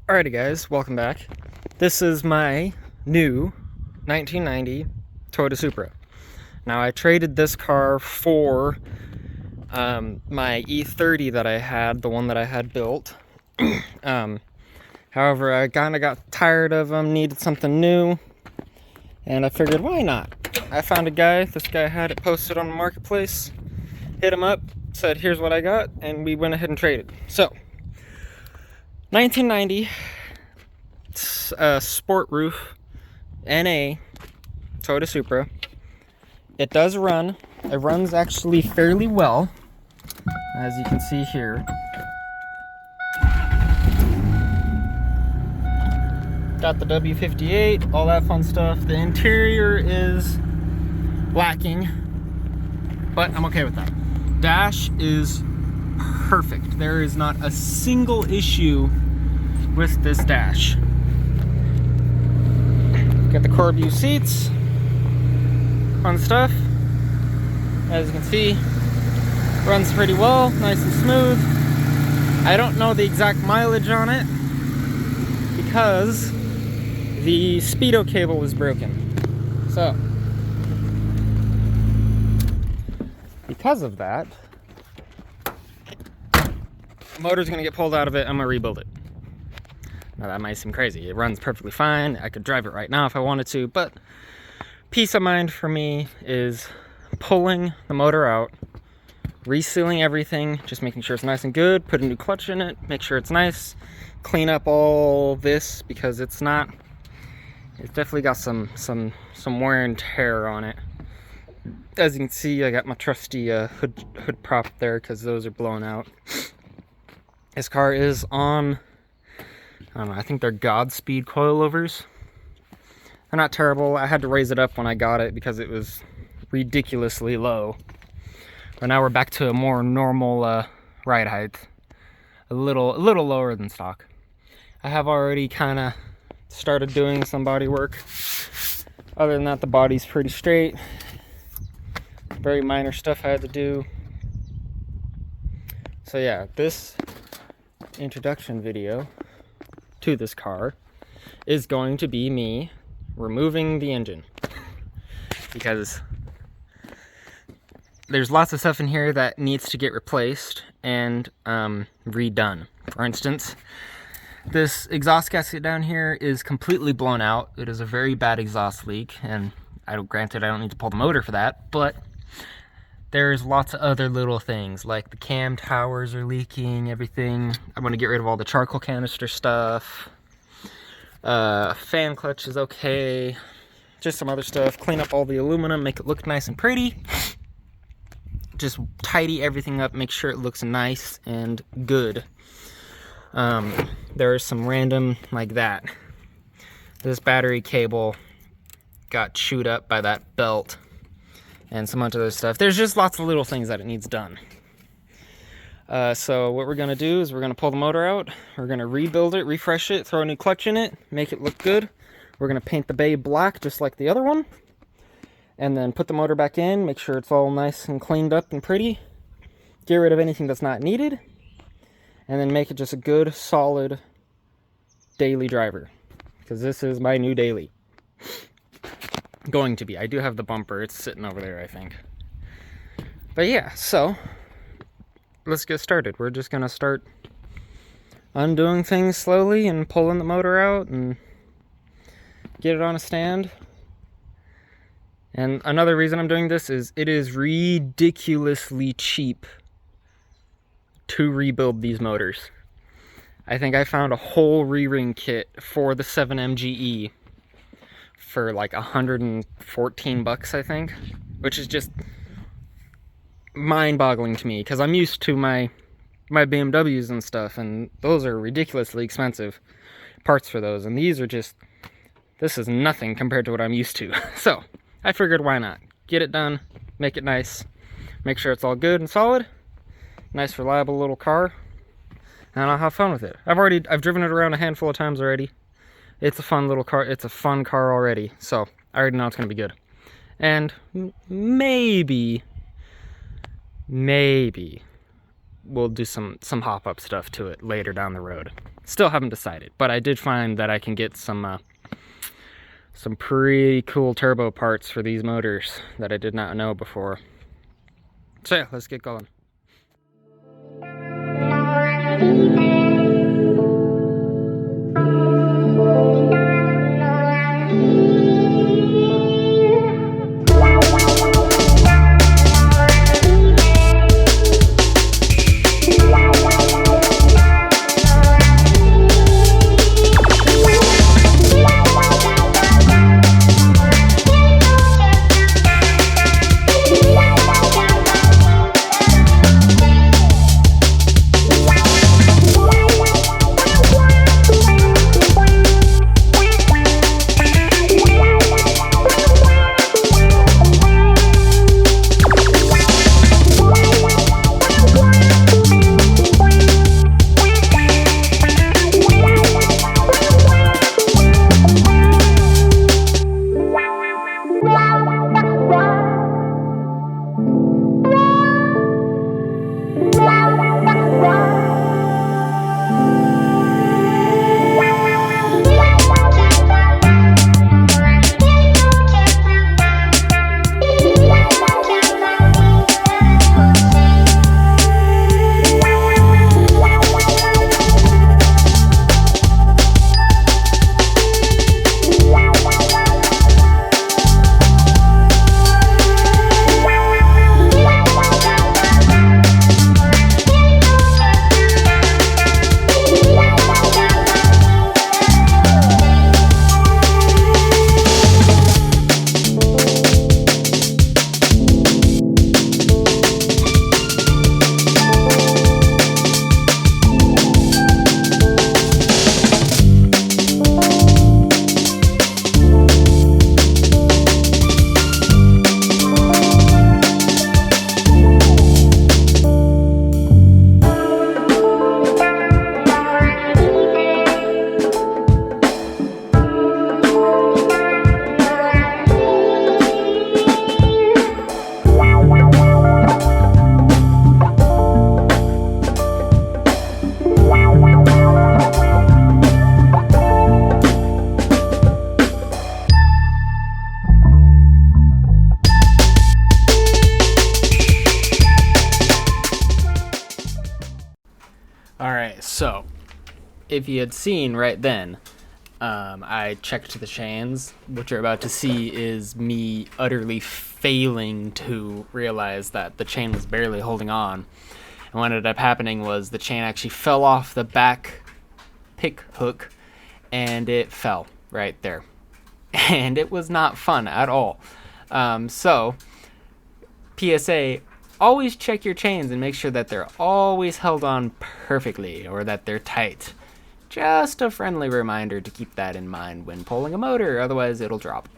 Alrighty guys, welcome back. This is my new 1990 Toyota Supra. Now I traded this car for my E30 that I had, the one that I had built. However, I kind of got tired of them, needed something new, and I figured why not? I found a guy, this guy had it posted on the marketplace, hit him up, said here's what I got, and we went ahead and traded. So 1990 sport roof NA Toyota Supra. It does run. It runs actually fairly well, as you can see here. Got the W58, all that fun stuff. The interior is lacking, but I'm okay with that. Dash is perfect. There is not a single issue with this dash. Got the Corbu seats, fun stuff. As you can see, runs pretty well, nice and smooth. I don't know the exact mileage on it because the speedo cable is broken. So, because of that, the motor's gonna get pulled out of it. I'm gonna rebuild it. Now that might seem crazy. It runs perfectly fine. I could drive it right now if I wanted to, but peace of mind for me is pulling the motor out, resealing everything, just making sure it's nice and good, put a new clutch in it, make sure it's nice, clean up all this because it's definitely got some wear and tear on it. As you can see, I got my trusty hood prop there because those are blown out. This car is on, I don't know, I think they're Godspeed coilovers. They're not terrible. I had to raise it up when I got it because it was ridiculously low. But now we're back to a more normal ride height. A little lower than stock. I have already kind of started doing some body work. Other than that, the body's pretty straight. Very minor stuff I had to do. So yeah, this introduction video to this car is going to be me removing the engine because there's lots of stuff in here that needs to get replaced and redone. For instance, this exhaust gasket down here is completely blown out. It is a very bad exhaust leak, and granted I don't need to pull the motor for that, but there's lots of other little things, like the cam towers are leaking, everything. I'm going to get rid of all the charcoal canister stuff. Fan clutch is okay. Just some other stuff. Clean up all the aluminum, make it look nice and pretty. Just tidy everything up, make sure it looks nice and good. There is some random, like that. This battery cable got chewed up by that belt. And some other stuff. There's just lots of little things that it needs done. So what we're going to do is we're going to pull the motor out. We're going to rebuild it, refresh it, throw a new clutch in it, make it look good. We're going to paint the bay black just like the other one. And then put the motor back in, make sure it's all nice and cleaned up and pretty. Get rid of anything that's not needed. And then make it just a good, solid daily driver. Because this is my new daily. Going to be. I do have the bumper. It's sitting over there, I think. But yeah, so let's get started. We're just going to start undoing things slowly and pulling the motor out and get it on a stand. And another reason I'm doing this is it is ridiculously cheap to rebuild these motors. I think I found a whole re-ring kit for the 7MGE for like 114 bucks, I think, which is just mind-boggling to me because I'm used to my BMWs and stuff, and those are ridiculously expensive parts for those, and these are just, this is nothing compared to what I'm used to. So I figured why not get it done, make it nice, make sure it's all good and solid, nice reliable little car, and I'll have fun with it. I've driven it around a handful of times already. It's a fun little car. It's a fun car already. So I already know it's going to be good. And maybe we'll do some hop-up stuff to it later down the road. Still haven't decided, but I did find that I can get some pretty cool turbo parts for these motors that I did not know before. So yeah, let's get going. Alright, so if you had seen right then, I checked the chains. What you're about to see is me utterly failing to realize that the chain was barely holding on. And what ended up happening was the chain actually fell off the back pick hook and it fell right there. And it was not fun at all. So, PSA, always check your chains and make sure that they're always held on perfectly or that they're tight. Just a friendly reminder to keep that in mind when pulling a motor, otherwise it'll drop.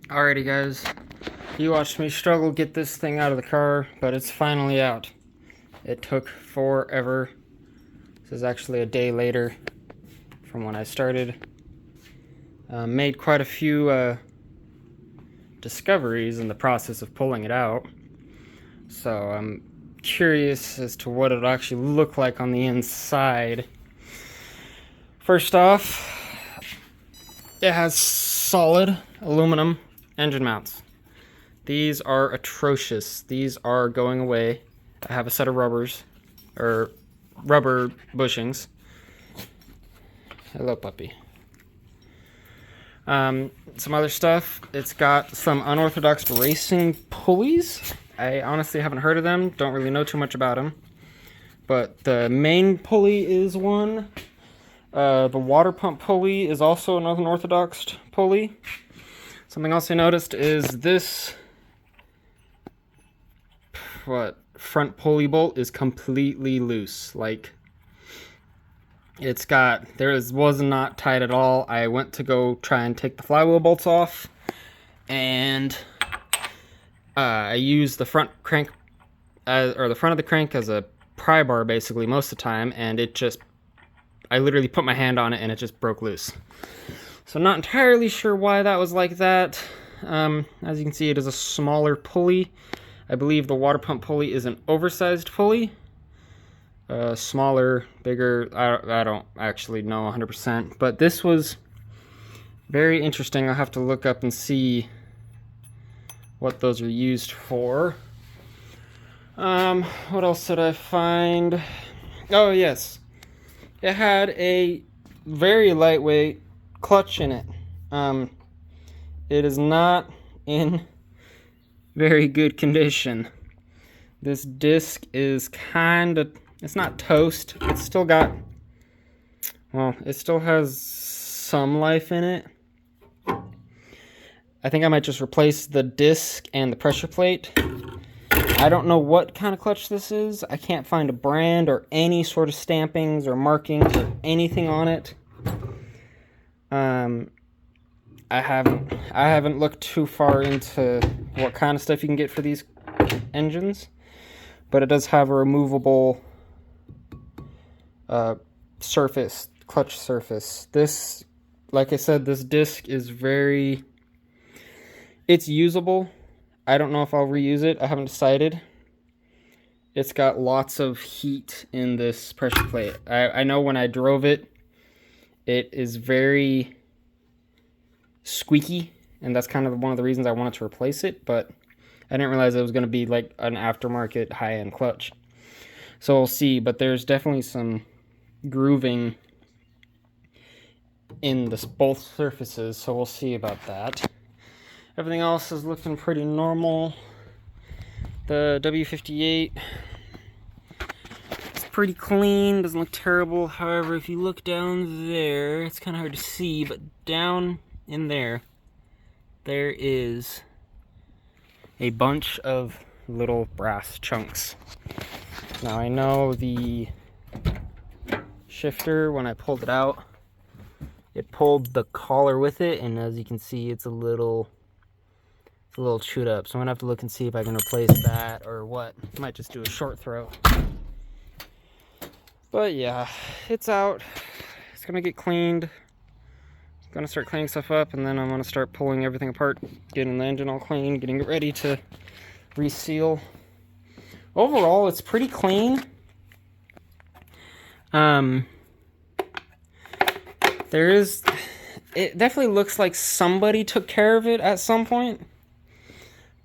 Alrighty guys, you watched me struggle to get this thing out of the car, but it's finally out. It took forever. This is actually a day later from when I started. Made quite a few discoveries in the process of pulling it out. So I'm curious as to what it'll actually look like on the inside. First off, it has solid aluminum engine mounts. These are atrocious. These are going away. I have a set of rubbers, or rubber bushings. Hello, puppy. Some other stuff. It's got some unorthodox racing pulleys. I honestly haven't heard of them. Don't really know too much about them. But the main pulley is one. The water pump pulley is also an unorthodox pulley. Something else I noticed is this front pulley bolt is completely loose. Like, was not tight at all. I went to go try and take the flywheel bolts off, and I used the front crank, or the front of the crank as a pry bar basically most of the time, and I literally put my hand on it and it just broke loose. So not entirely sure why that was like that. As you can see, it is a smaller pulley. I believe the water pump pulley is an oversized pulley. Smaller, bigger, I don't actually know 100%, but this was very interesting. I'll have to look up and see what those are used for. What else did I find? Oh yes, it had a very lightweight clutch in it. It is not in very good condition. This disc is it's not toast. It's still got, well, it still has some life in it. I think I might just replace the disc and the pressure plate. I don't know what kind of clutch this is. I can't find a brand or any sort of stampings or markings or anything on it. I haven't looked too far into what kind of stuff you can get for these engines, but it does have a removable clutch surface. This, like I said, this disc is it's usable. I don't know if I'll reuse it. I haven't decided. It's got lots of heat in this pressure plate. I know when I drove it, it is very squeaky, and that's kind of one of the reasons I wanted to replace it, but I didn't realize it was going to be like an aftermarket high-end clutch. So we'll see, but there's definitely some grooving in both surfaces, so we'll see about that. Everything else is looking pretty normal. The W58, it's pretty clean, doesn't look terrible. However, if you look down there, it's kind of hard to see, but down in there is a bunch of little brass chunks. Now I know the shifter, when I pulled it out, it pulled the collar with it, and as you can see, it's a little chewed up. So I'm gonna have to look and see if I can replace that or what. Might just do a short throw. But yeah, it's out. It's gonna get cleaned. Gonna start cleaning stuff up, and then I'm gonna start pulling everything apart, getting the engine all clean, getting it ready to reseal. Overall, it's pretty clean. It definitely looks like somebody took care of it at some point,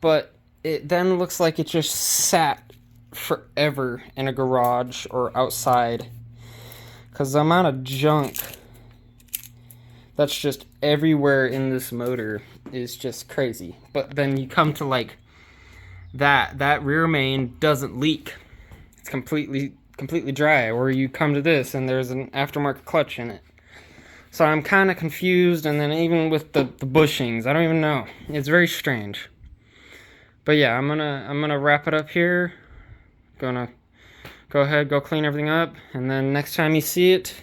but it then looks like it just sat forever in a garage or outside, because the amount of junk that's just everywhere in this motor is just crazy. But then you come to like that rear main doesn't leak. It's completely dry. Or you come to this and there's an aftermarket clutch in it. So I'm kind of confused, and then even with the bushings, I don't even know. It's very strange. But yeah, I'm gonna wrap it up here. Gonna go ahead, go clean everything up, and then next time you see it,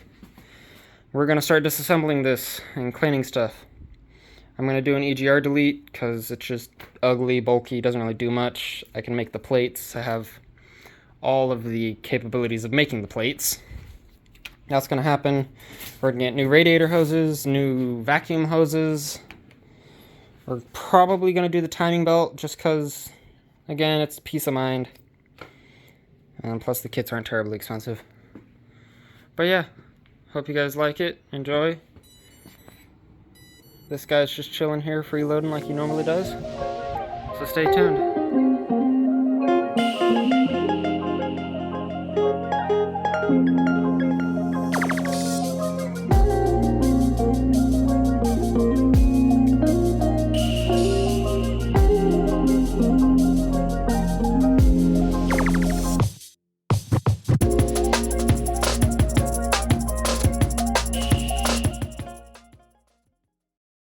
we're gonna start disassembling this and cleaning stuff. I'm gonna do an EGR delete because it's just ugly, bulky, doesn't really do much. I can make the plates. I have all of the capabilities of making the plates. That's gonna happen. We're gonna get new radiator hoses, new vacuum hoses. We're probably gonna do the timing belt just because, again, it's peace of mind. And plus the kits aren't terribly expensive. But yeah, hope you guys like it. Enjoy. This guy's just chilling here, freeloading like he normally does. So stay tuned.